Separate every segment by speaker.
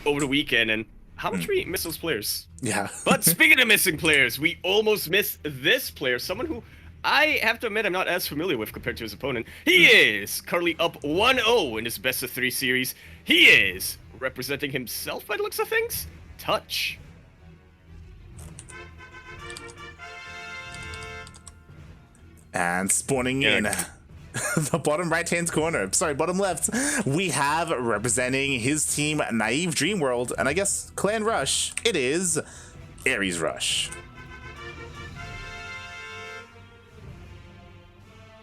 Speaker 1: over the weekend, and how much we miss those players.
Speaker 2: Yeah.
Speaker 1: But speaking of missing players, we almost missed this player, someone who I have to admit I'm not as familiar with compared to his opponent. He is currently up 1-0 in his best of 3 series. He is representing himself by the looks of things. Touch.
Speaker 2: And spawning in the bottom right-hand corner, sorry, bottom left, we have representing his team, Naive Dream World, and I guess Clan Rush, it is AresRush.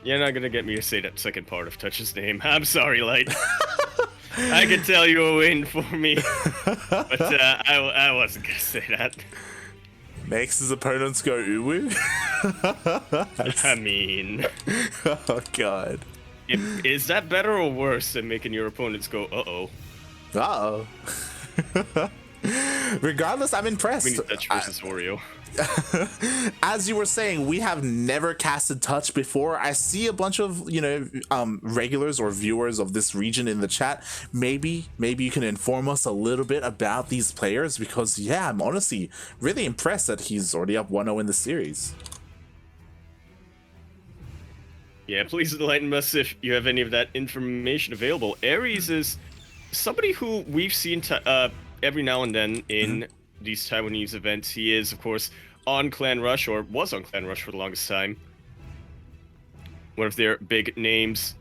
Speaker 1: You're not gonna get me to say that second part of Touch's name. I'm sorry, Light. I could tell you were waiting for me, but I wasn't gonna say that.
Speaker 2: Makes his opponents go uwu.
Speaker 1: I mean,
Speaker 2: oh god.
Speaker 1: Is that better or worse than making your opponents go uh-oh?
Speaker 2: Uh-oh. Regardless, I'm impressed.
Speaker 1: We need Touch versus Oreo.
Speaker 2: As you were saying, we have never casted Touch before. I see a bunch of, regulars or viewers of this region in the chat. Maybe you can inform us a little bit about these players, because yeah, I'm honestly really impressed that he's already up 1-0 in the series.
Speaker 1: Yeah, please enlighten us if you have any of that information available. Ares is somebody who we've seen every now and then in these Taiwanese events. He is, of course, on Clan Rush, or was on Clan Rush for the longest time. One of their big names.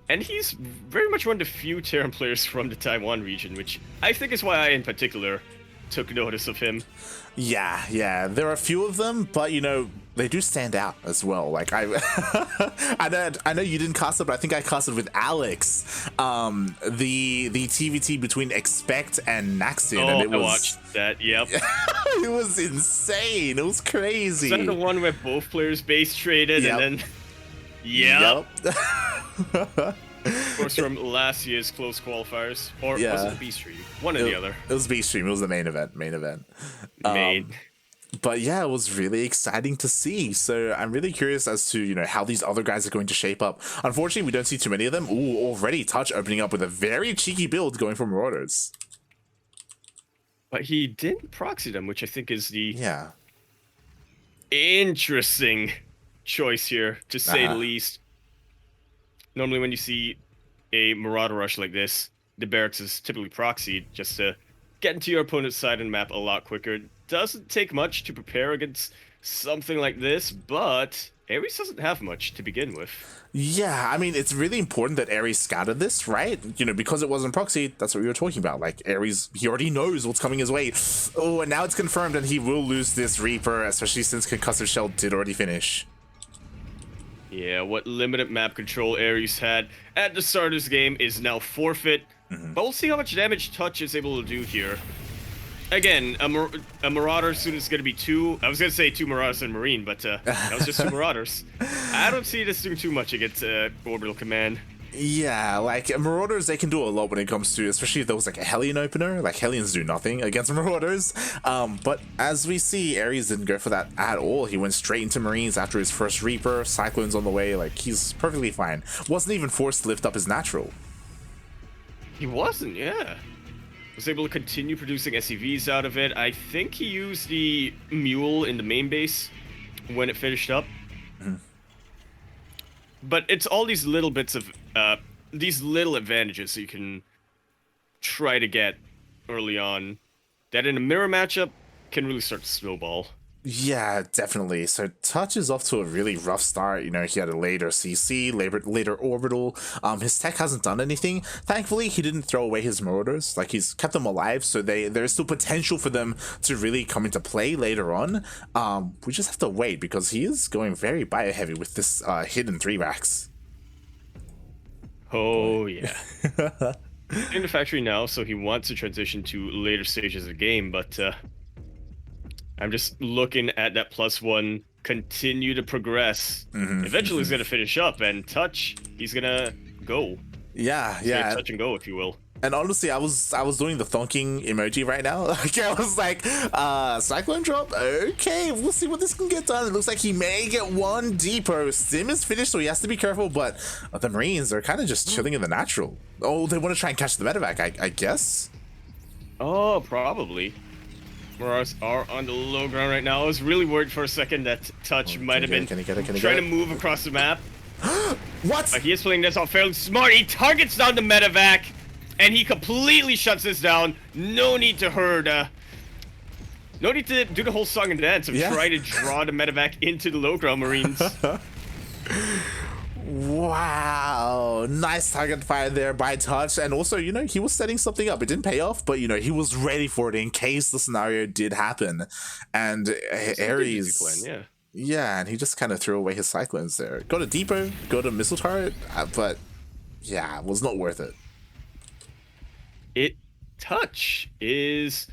Speaker 1: And he's very much one of the few Terran players from the Taiwan region, which I think is why I, in particular, took notice of him.
Speaker 2: Yeah, there are a few of them, but they do stand out as well. Like I know you didn't cast it, but I think I casted with Alex, the TvT between Expect and Naxin, and it was,
Speaker 1: I watched that. Yep.
Speaker 2: It was insane. It was crazy.
Speaker 1: Is that the one where both players base traded and then?
Speaker 2: Yep.
Speaker 1: Of course, from last year's close qualifiers, or was it the B stream? One or the other.
Speaker 2: It was B stream. It was the main event.
Speaker 1: Main.
Speaker 2: But yeah, it was really exciting to see. So I'm really curious as to how these other guys are going to shape up. Unfortunately, we don't see too many of them. Ooh, already Touch opening up with a very cheeky build going for Marauders.
Speaker 1: But he didn't proxy them, which I think is the interesting choice here, to say the least. Normally when you see a Marauder rush like this, the barracks is typically proxied just to get into your opponent's side and map a lot quicker. It doesn't take much to prepare against something like this, but Ares doesn't have much to begin with.
Speaker 2: Yeah, I mean, it's really important that Ares scouted this, right? Because it wasn't proxy, that's what we were talking about. Like, Ares, he already knows what's coming his way. Oh, and now it's confirmed that he will lose this Reaper, especially since Concussive Shell did already finish.
Speaker 1: Yeah, what limited map control Ares had at the start of this game is now forfeit. But we'll see how much damage Touch is able to do here. Again, a Marauder soon is going to be two. I was going to say 2 Marauders and Marine, but that was just 2 Marauders. I don't see this doing too much against Orbital Command.
Speaker 2: Yeah, like Marauders, they can do a lot when it comes to, especially if there was like a Hellion opener. Like Hellions do nothing against Marauders. But as we see, Ares didn't go for that at all. He went straight into Marines after his first Reaper. Cyclone's on the way. Like, he's perfectly fine. Wasn't even forced to lift up his natural.
Speaker 1: He wasn't, yeah. Was able to continue producing SCVs out of it. I think he used the Mule in the main base when it finished up. But it's all these little bits of, these little advantages that you can try to get early on that in a mirror matchup can really start to snowball.
Speaker 2: Yeah, definitely. So Touch is off to a really rough start. He had a later CC, later Orbital. His tech hasn't done anything. Thankfully, he didn't throw away his Marauders. Like, he's kept them alive, so there's still potential for them to really come into play later on. We just have to wait, because he is going very bio-heavy with this hidden 3 racks.
Speaker 1: Oh, yeah. In the factory now, so he wants to transition to later stages of the game, but I'm just looking at that +1 continue to progress. Eventually he's going to finish up, and Touch, he's going to go.
Speaker 2: Yeah.
Speaker 1: Touch and go, if you will.
Speaker 2: And honestly, I was doing the thonking emoji right now. Like, I was like, Cyclone drop? Okay, we'll see what this can get done. It looks like he may get 1 deeper. Sim is finished, so he has to be careful, but the Marines are kind of just chilling in the natural. Oh, they want to try and catch the medevac, I guess?
Speaker 1: Oh, probably. Mirage are on the low ground right now. I was really worried for a second that Touch might have been trying to move across the map.
Speaker 2: What?
Speaker 1: He is playing this off fairly smart. He targets down the medevac, and he completely shuts this down. No need to herd. No need to do the whole song and dance of trying to draw the medevac into the low ground Marines.
Speaker 2: Wow, nice target fire there by Touch, and also, you know, he was setting something up. It didn't pay off, but you know, he was ready for it in case the scenario did happen. And Ares, yeah, and he just kind of threw away his cyclones there. Got a depot, got a missile turret, but yeah, it was not worth it.
Speaker 1: Touch is.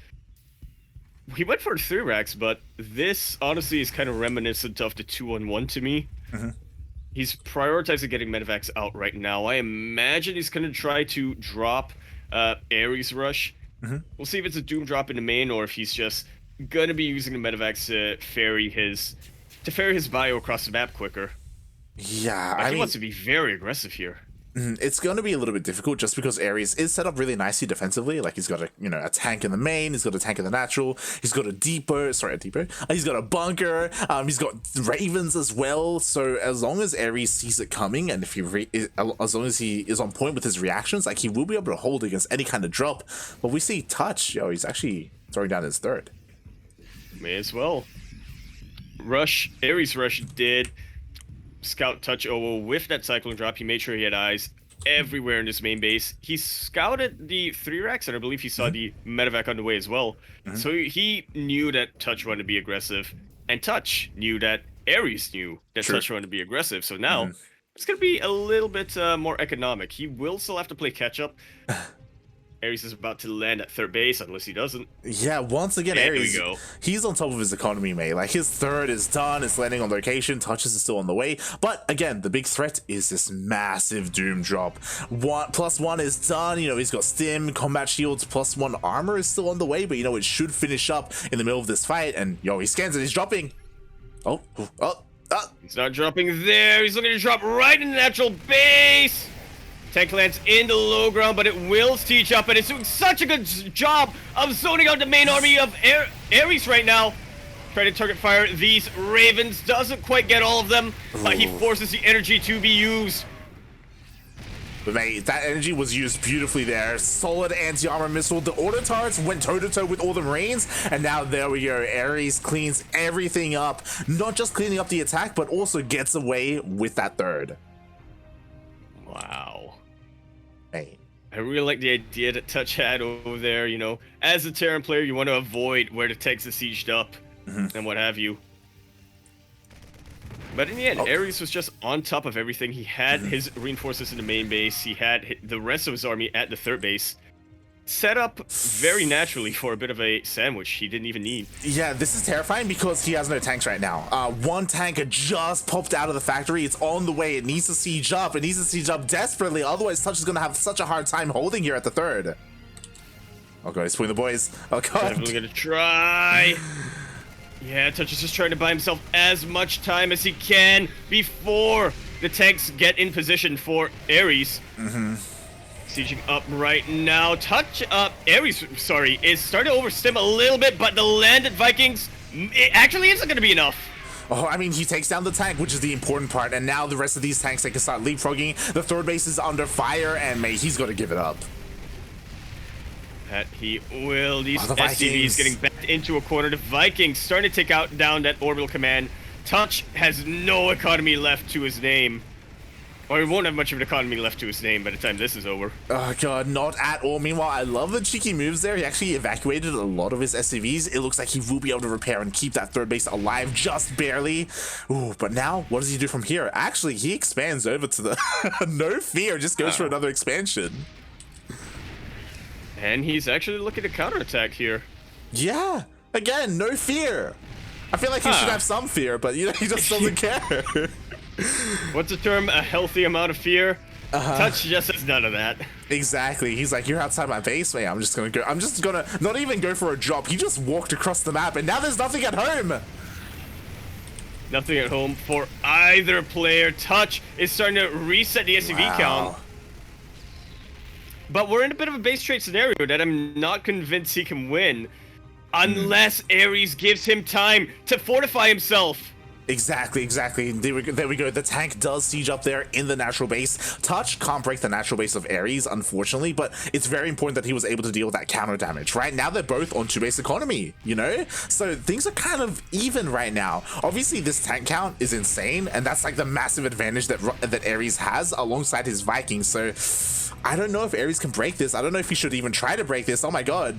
Speaker 1: He went for 3 racks, but this honestly is kind of reminiscent of the 2-on-1 to me. He's prioritizing getting medevacs out right now. I imagine he's going to try to drop AresRush. We'll see if it's a Doom drop in the main or if he's just going to be using the medevacs to ferry his bio across the map quicker.
Speaker 2: Yeah,
Speaker 1: I mean, he wants to be very aggressive here.
Speaker 2: It's going to be a little bit difficult just because Ares is set up really nicely defensively. Like he's got a tank in the main, he's got a tank in the natural, he's got a depot, he's got a bunker, he's got ravens as well. So as long as Ares sees it coming, and if as long as he is on point with his reactions, like he will be able to hold against any kind of drop. But we see Touch, he's actually throwing down his third.
Speaker 1: May as well. AresRush did scout Touch with that cyclone drop. He made sure he had eyes everywhere in this main base. He scouted the 3 racks, and I believe he saw the medevac on the way as well. So he knew that Touch wanted to be aggressive, and Touch knew that Ares knew that Touch wanted to be aggressive. So now it's going to be a little bit more economic. He will still have to play catch up. Ares is about to land at 3rd base, unless he doesn't.
Speaker 2: Yeah, once again, Ares, he's on top of his economy, mate. Like, his 3rd is done, it's landing on location, Touches is still on the way. But, again, the big threat is this massive Doom drop. +1 is done, he's got Stim, Combat Shields, +1 armor is still on the way, but, it should finish up in the middle of this fight, and, he scans it, he's dropping.
Speaker 1: He's not dropping there, he's looking to drop right in the natural base! Tank lands in the low ground, but it will siege up, and it's doing such a good job of zoning out the main army of Ares right now. Trying to target fire these Ravens, doesn't quite get all of them, but he forces the energy to be used.
Speaker 2: But mate, that energy was used beautifully there. Solid anti-armor missile. The auto turrets went toe-to-toe with all the Marines, and now there we go. Ares cleans everything up. Not just cleaning up the attack, but also gets away with that 3rd.
Speaker 1: Wow.
Speaker 2: Hey.
Speaker 1: I really like the idea that Touch had over there, as a Terran player, you want to avoid where the tanks are sieged up and what have you. But in the end, Ares was just on top of everything. He had his reinforcements in the main base. He had the rest of his army at the 3rd base. Set up very naturally for a bit of a sandwich he didn't even need.
Speaker 2: Yeah, this is terrifying because he has no tanks right now. 1 tank just popped out of the factory. It's on the way. It needs to siege up. It needs to siege up desperately. Otherwise, Touch is going to have such a hard time holding here at the 3rd. Oh god, he's pulling the boys. Oh god.
Speaker 1: Definitely going to try. Yeah, Touch is just trying to buy himself as much time as he can before the tanks get in position for Ares. Sieging up right now. Ares, is starting to overstim a little bit, but the landed Vikings, it actually isn't going to be enough.
Speaker 2: Oh, I mean, he takes down the tank, which is the important part, and now the rest of these tanks, they can start leapfrogging. The 3rd base is under fire, and mate, he's got to give it up.
Speaker 1: That he will. These SCVs getting backed into a corner. The Vikings starting to take down that orbital command. Touch has no economy left to his name. Or he won't have much of an economy left to his name by the time this is over.
Speaker 2: Oh god, not at all. Meanwhile, I love the cheeky moves there. He actually evacuated a lot of his SCVs. It looks like he will be able to repair and keep that 3rd base alive just barely. Ooh, but now, what does he do from here? Actually, he expands over to the... No fear, just goes for another expansion.
Speaker 1: And he's actually looking to counterattack here.
Speaker 2: Yeah, again, no fear. I feel like he should have some fear, but he just doesn't care.
Speaker 1: What's the term? A healthy amount of fear? Touch just has none of that.
Speaker 2: Exactly. He's like, you're outside my base, man. I'm just gonna not even go for a drop. He just walked across the map, and now there's nothing at home.
Speaker 1: Nothing at home for either player. Touch is starting to reset the SCV count. But we're in a bit of a base trade scenario that I'm not convinced he can win unless Ares gives him time to fortify himself.
Speaker 2: Exactly. There we go. The tank does siege up there in the natural base. Touch can't break the natural base of Ares, unfortunately, but it's very important that he was able to deal with that counter damage. Right now, they're both on 2-base economy, you know? So things are kind of even right now. Obviously, this tank count is insane, and that's like the massive advantage that Ares has alongside his Vikings. So I don't know if Ares can break this. I don't know if he should even try to break this. Oh my god.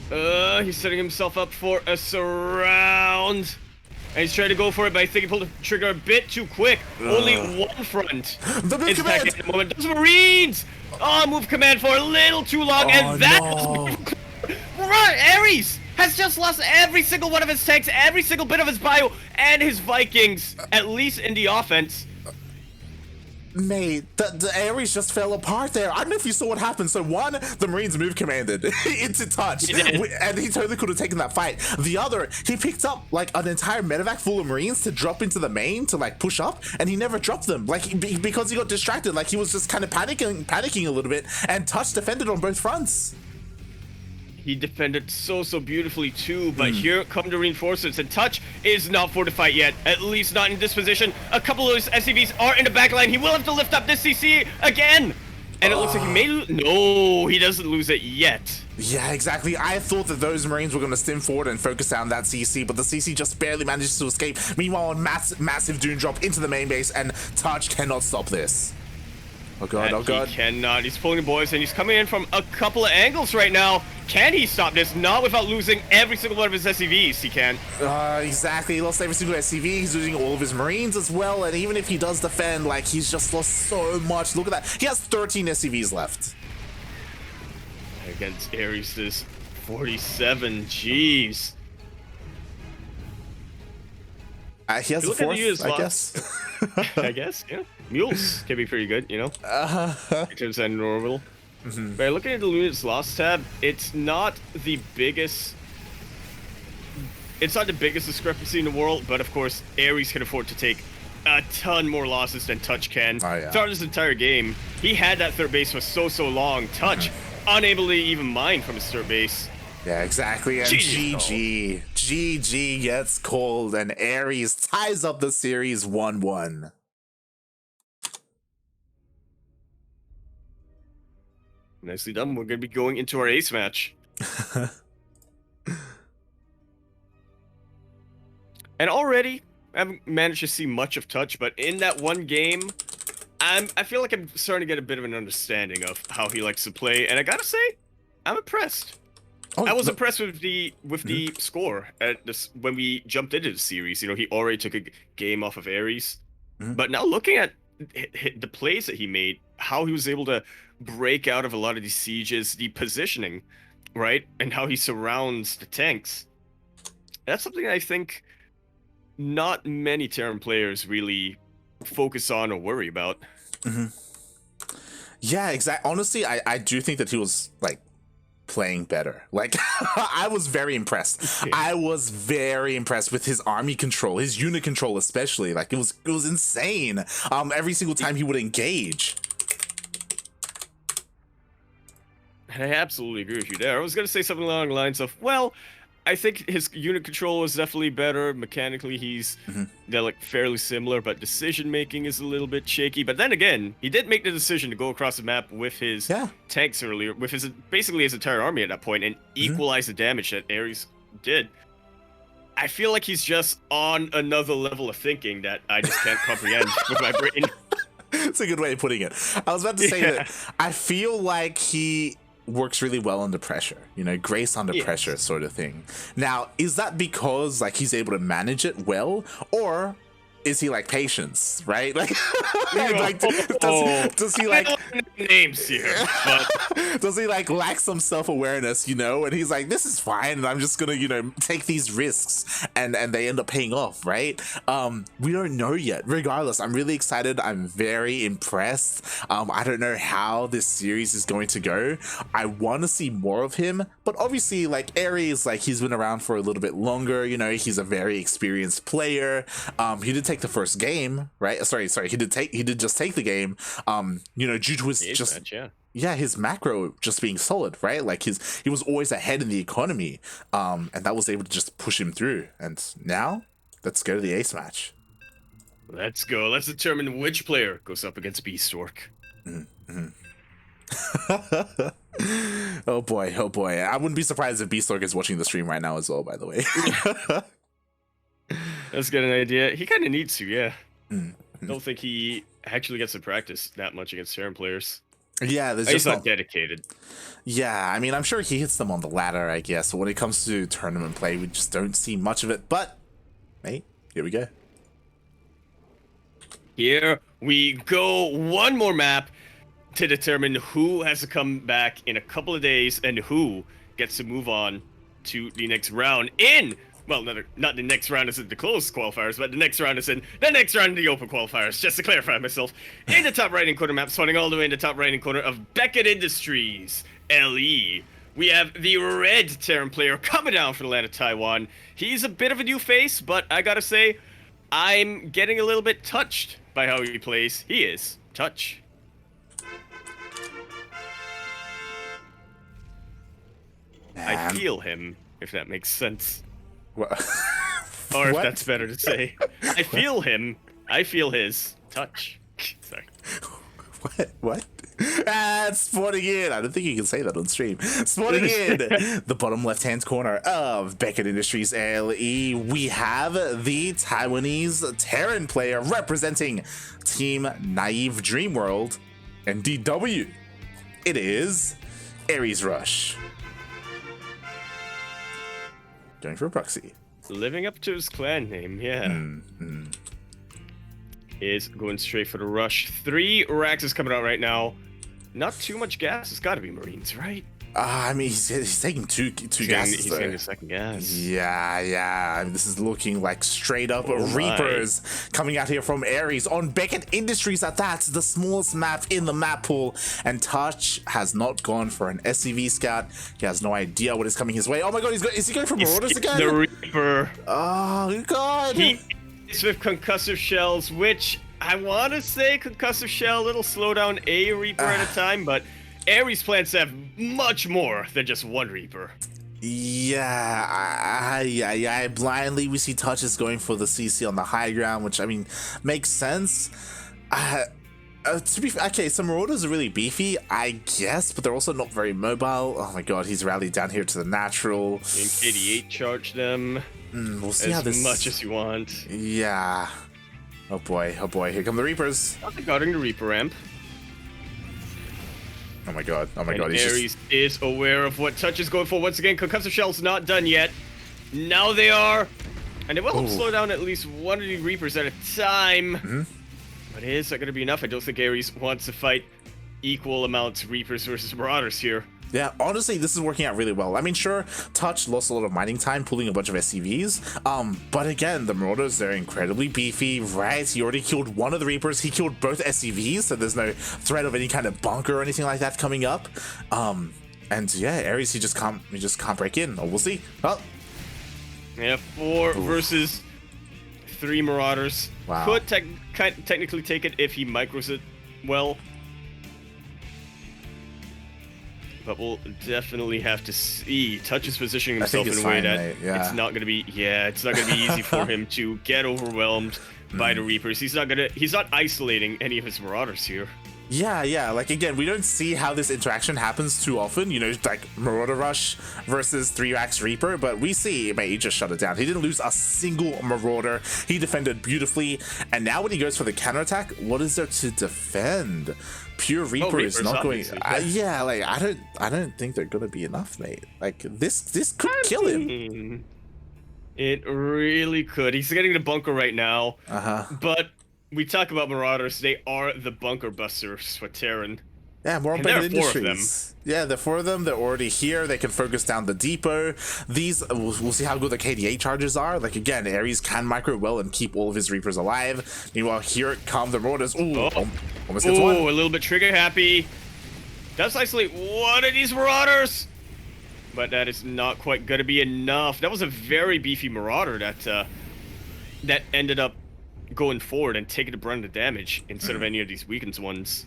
Speaker 1: He's setting himself up for a surround. And he's trying to go for it, but I think he pulled the trigger a bit too quick. Only one front is back at the moment. Those Marines! Oh, move command for a little too long, and that was... Ares has just lost every single one of his tanks, every single bit of his bio, and his Vikings, at least in the offense.
Speaker 2: Mate, the Ares just fell apart there. I don't know if you saw what happened. So one, the Marines move commanded into touch, and he totally could have taken that fight. The other, he picked up like an entire medevac full of Marines to drop into the main to like push up, and he never dropped them, like because he got distracted. Like he was just kind of panicking a little bit, and Touch defended on both fronts.
Speaker 1: He defended so beautifully too, but here come the reinforcements, and Touch is not fortified yet, at least not in this position. A couple of his SCVs are in the back line. He will have to lift up this CC again, and it looks like he may lose. No, he doesn't lose it yet.
Speaker 2: Yeah, exactly. I thought that those Marines were going to stim forward and focus down that CC, but the CC just barely manages to escape. Meanwhile, a massive Dune drop into the main base, and Touch cannot stop this. Oh god, oh god.
Speaker 1: He cannot. He's pulling the boys, and he's coming in from a couple of angles right now. Can he stop this? Not without losing every single one of his SCVs. He can.
Speaker 2: Exactly. He lost every single SCV. He's losing all of his Marines as well. And even if he does defend, like, he's just lost so much. Look at that. He has 13 SCVs left.
Speaker 1: Against Ares' 47. Jeez.
Speaker 2: He has a fourth, I guess.
Speaker 1: I guess, yeah. Mules can be pretty good, you know? In terms of an orbital. But looking at the units lost tab, it's not the biggest discrepancy in the world, but of course Ares can afford to take a ton more losses than Touch can. Throughout this entire game, he had that third base for so long. Touch unable to even mine from his third base.
Speaker 2: Yeah, exactly. And GG gets cold, and Ares ties up the series 1-1.
Speaker 1: Nicely done. We're going to be going into our ace match. And already, I haven't managed to see much of Touch, but in that one game, I feel like I'm starting to get a bit of an understanding of how he likes to play, and I gotta say, I'm impressed. I was impressed with the score at this when we jumped into the series. You know, he already took a game off of Ares, but now looking at the plays that he made, how he was able to break out of a lot of these sieges, the positioning, right, and how he surrounds the tanks. That's something I think not many Terran players really focus on or worry about.
Speaker 2: Yeah, exactly. Honestly, I do think that he was like playing better. Like I was very impressed. I was very impressed with his army control, his unit control especially. Like it was insane. Every single time he would engage.
Speaker 1: And I absolutely agree with you there. I was going to say something along the lines of, well, I think his unit control is definitely better. Mechanically, they're like fairly similar, but decision making is a little bit shaky. But then again, he did make the decision to go across the map with his tanks earlier, with his basically his entire army at that point, and equalize the damage that Ares did. I feel like he's just on another level of thinking that I just can't comprehend with my brain.
Speaker 2: It's a good way of putting it. I was about to say that I feel like he works really well under pressure, you know, grace under pressure sort of thing. Now, is that because like he's able to manage it well, or is he like patience, right? Like, does he like
Speaker 1: names here? But
Speaker 2: does he like lack some self-awareness, you know? And he's like, this is fine, and I'm just gonna, you know, take these risks, and they end up paying off, right? We don't know yet. Regardless, I'm really excited. I'm very impressed. I don't know how this series is going to go. I want to see more of him, but obviously, like Ares, like he's been around for a little bit longer. You know, he's a very experienced player. He did take the first game, right? Sorry. He did just take the game. You know, due to his yeah, his macro just being solid, right? Like he was always ahead in the economy, and that was able to just push him through. And now, let's go to the ace match.
Speaker 1: Let's go. Let's determine which player goes up against Beastork.
Speaker 2: Oh boy, oh boy. I wouldn't be surprised if Beastork is watching the stream right now as well, by the way.
Speaker 1: Let's get an idea. He kind of needs to, yeah. Don't think he actually gets to practice that much against Terran players.
Speaker 2: Yeah, there's
Speaker 1: He's
Speaker 2: just
Speaker 1: not dedicated.
Speaker 2: Yeah, I mean, I'm sure he hits them on the ladder, I guess. But when it comes to tournament play, we just don't see much of it. But, hey, here we go.
Speaker 1: Here we go. One more map to determine who has to come back in a couple of days and who gets to move on to the next round in, well, not the next round is in the closed qualifiers, but the next round is in the next round in the open qualifiers, just to clarify myself. In the top right-hand corner map, spawning all the way in the top right-hand corner of Beckett Industries, LE. We have the red Terran player coming down from the land of Taiwan. He's a bit of a new face, but I gotta say, I'm getting a little bit touched by how he plays. He is touch. I feel him, if that makes sense.
Speaker 2: What?
Speaker 1: Or if
Speaker 2: What?
Speaker 1: that's better to say. I feel him. I feel his touch. Sorry.
Speaker 2: What? Spawning in. I don't think you can say that on stream. Spawning in the bottom left-hand corner of Beckett Industries LE, we have the Taiwanese Terran player representing Team Naive Dream World and DW. It is AresRush. Going for a proxy.
Speaker 1: Living up to his clan name, yeah. Is going straight for the rush. 3 racks is coming out right now. Not too much gas. It's got to be Marines, right?
Speaker 2: I mean, he's taking two gases.
Speaker 1: He's getting a second gas.
Speaker 2: Yeah. I mean, this is looking like straight up Reapers coming out here from Ares on Beckett Industries at that. The smallest map in the map pool. And Touch has not gone for an SCV scout. He has no idea what is coming his way. Oh my god, is he going for Marauders again?
Speaker 1: The Reaper.
Speaker 2: Oh god.
Speaker 1: He is with concussive shells, which I want to say concussive shell, it'll slow down a Reaper at a time, but Ares plans to have much more than just one Reaper.
Speaker 2: Yeah. Blindly, we see Touches going for the CC on the high ground, which, I mean, makes sense. To be okay, some Marauders are really beefy, I guess, but they're also not very mobile. Oh my god, he's rallied down here to the natural.
Speaker 1: And KD8 charge them.
Speaker 2: We'll see how this...
Speaker 1: as much as you want.
Speaker 2: Yeah. Oh boy, here come the Reapers.
Speaker 1: Not regarding the Reaper ramp.
Speaker 2: Oh my god,
Speaker 1: Ares is aware of what Touch is going for. Once again, concussive shell's not done yet. Now they are. And it will slow down at least one of the Reapers at a time. But is that going to be enough? I don't think Ares wants to fight equal amounts Reapers versus Marauders here.
Speaker 2: Yeah, honestly, this is working out really well. I mean, sure, Touch lost a lot of mining time pulling a bunch of SCVs, but again, the Marauders, they're incredibly beefy, right? He already killed one of the Reapers, he killed both SCVs, so there's no threat of any kind of bunker or anything like that coming up. And yeah, Ares, he just can't break in, or we'll see. Oh.
Speaker 1: Yeah, 4 versus 3 Marauders.
Speaker 2: Wow.
Speaker 1: Could technically take it if he micros it well. But we'll definitely have to see. Touch is positioning himself in a way that it's not going to be easy for him to get overwhelmed by the Reapers. He's not isolating any of his Marauders here.
Speaker 2: Yeah, like again, we don't see how this interaction happens too often, you know, like Marauder Rush versus 3-Axe Reaper, but we see, mate, he just shut it down. He didn't lose a single Marauder, he defended beautifully, and now when he goes for the counterattack, what is there to defend? Pure Reaper is not going. Yeah, like I don't think they're gonna be enough, mate. Like this could kill him.
Speaker 1: It really could. He's getting the bunker right now. But we talk about Marauders. They are the bunker busters for Terran.
Speaker 2: Yeah, more on Beckett Industries. Yeah, the 4 of them, they're already here. They can focus down the depot. These, we'll see how good the KDA charges are. Like, again, Ares can micro well and keep all of his Reapers alive. Meanwhile, here come the Marauders. Almost gets one.
Speaker 1: A little bit trigger happy. Does isolate one of these Marauders. But that is not quite going to be enough. That was a very beefy Marauder that ended up going forward and taking the brunt of the damage instead of any of these weakened ones.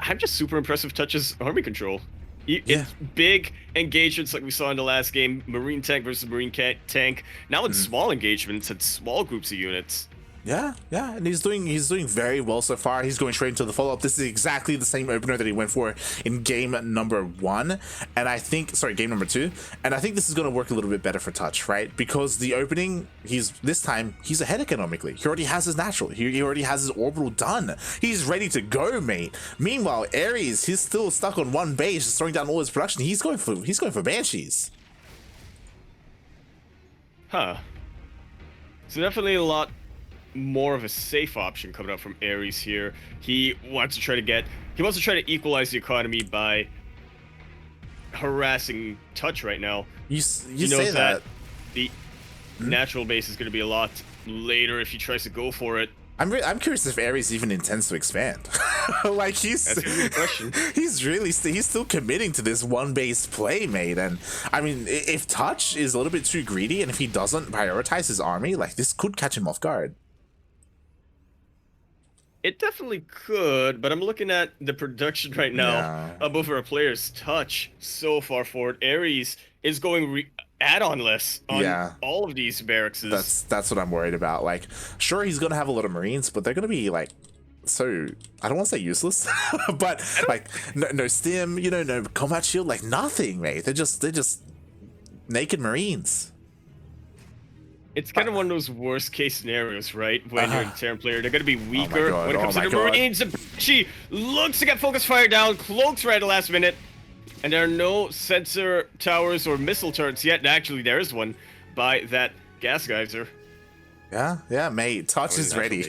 Speaker 1: I'm just super impressed with Touch's army control.
Speaker 2: Yeah.
Speaker 1: It's big engagements like we saw in the last game, Marine tank versus Marine tank. Now it's small engagements and small groups of units.
Speaker 2: Yeah, yeah, and he's doing very well so far. He's going straight into the follow-up. This is exactly the same opener that he went for in game number 1, and I think, sorry, game number 2, and I think this is going to work a little bit better for Touch, right? Because the opening, this time he's ahead economically. He already has his natural. He already has his orbital done. He's ready to go, mate. Meanwhile, Ares, he's still stuck on one base, just throwing down all his production. He's going for Banshees.
Speaker 1: Huh. So definitely a lot more of a safe option coming up from Ares here. He wants to try to equalize the economy by harassing Touch right now.
Speaker 2: You
Speaker 1: he knows
Speaker 2: say that
Speaker 1: the natural base is going to be a lot later if he tries to go for it.
Speaker 2: I'm curious if Ares even intends to expand. Like
Speaker 1: That's a good question.
Speaker 2: he's still committing to this one base play, mate. And I mean, if Touch is a little bit too greedy and if he doesn't prioritize his army, like this could catch him off guard.
Speaker 1: It definitely could, but I'm looking at the production right now of both our players. Touch so far forward. Ares is going add-on-less on all of these barracks.
Speaker 2: That's what I'm worried about. Like, sure, he's gonna have a lot of Marines, but they're gonna be like, so I don't want to say useless, but like no stim, you know, no combat shield, like nothing, mate. They're just naked Marines.
Speaker 1: It's kind of one of those worst case scenarios, right? When you're a Terran player, they're going to be weaker when it comes to the Marines. She looks to get focus fire down, cloaks right at the last minute, and there are no sensor towers or missile turrets yet. Actually, there is one by that gas geyser.
Speaker 2: Yeah, mate. Touch is ready.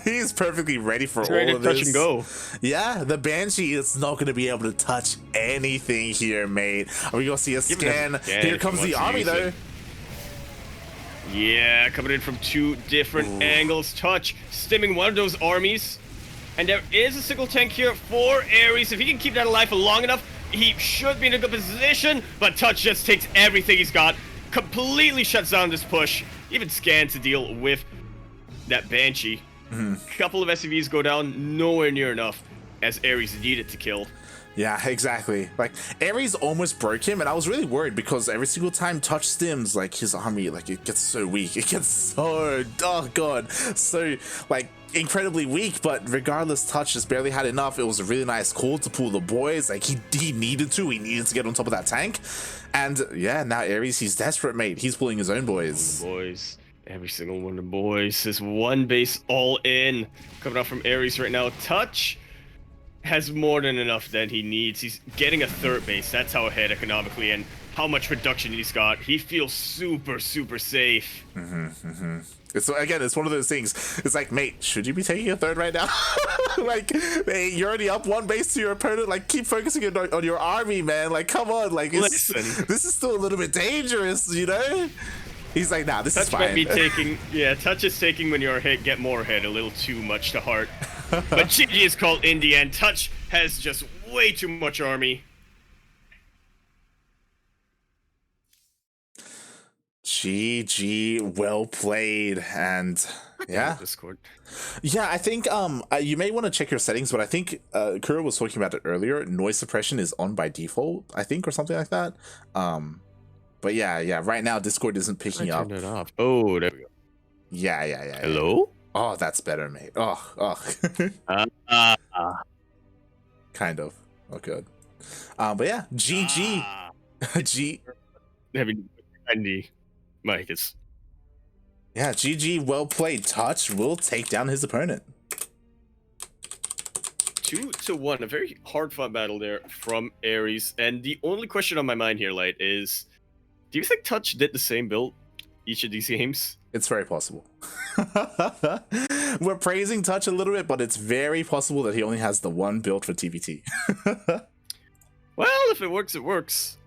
Speaker 2: He's perfectly ready for
Speaker 1: all
Speaker 2: of this.
Speaker 1: Touch and go.
Speaker 2: Yeah, the Banshee is not going to be able to touch anything here, mate. Are we going to see a scan? Here comes the army, though.
Speaker 1: Yeah, coming in from 2 different angles. Touch stimming one of those armies. And there is a single tank here for Ares. If he can keep that alive for long enough, he should be in a good position. But Touch just takes everything he's got. Completely shuts down this push. Even scans to deal with that Banshee. Couple of SCVs go down. Nowhere near enough as Ares needed to kill.
Speaker 2: Yeah, exactly. Like, Ares almost broke him, and I was really worried because every single time Touch stims, like, his army, like, it gets so weak. It gets so, oh god, so, like, incredibly weak, but regardless, Touch just barely had enough. It was a really nice call to pull the boys. Like, he needed to get on top of that tank. And, yeah, now Ares, he's desperate, mate. He's pulling his own boys.
Speaker 1: Boys. Every single one of the boys. This one base all in. Coming out from Ares right now. Touch has more than enough that he needs. He's getting a 3rd base. That's how ahead economically and how much production he's got. He feels super, super safe.
Speaker 2: It's one of those things. It's like, mate, should you be taking a 3rd right now? Like, hey, you're already up 1 base to your opponent. Like, keep focusing on your army, man. Like, come on. Like, this is still a little bit dangerous, you know? He's like, nah, this is fine.
Speaker 1: Touch might be taking, Touch is taking when you're hit, get more hit, a little too much to heart. But GG is called in the end. Touch has just way too much army.
Speaker 2: GG, well played. And yeah,
Speaker 1: Discord.
Speaker 2: Yeah, I think you may want to check your settings, but I think Kura was talking about it earlier. Noise suppression is on by default, I think, or something like that. But yeah, right now Discord isn't picking up.
Speaker 1: Turn it off. Oh, there we go.
Speaker 2: Yeah.
Speaker 1: Hello?
Speaker 2: Oh, that's better, mate. Oh. Kind of. Oh, good. But yeah, GG. G.
Speaker 1: Having Andy, Mike is.
Speaker 2: Yeah, GG. Well played. Touch will take down his opponent.
Speaker 1: 2-1. A very hard-fought battle there from Ares. And the only question on my mind here, Light, is: do you think Touch did the same build each of these games?
Speaker 2: It's very possible. We're praising Touch a little bit, but it's very possible that he only has the one build for TvT.
Speaker 1: Well, if it works, it works.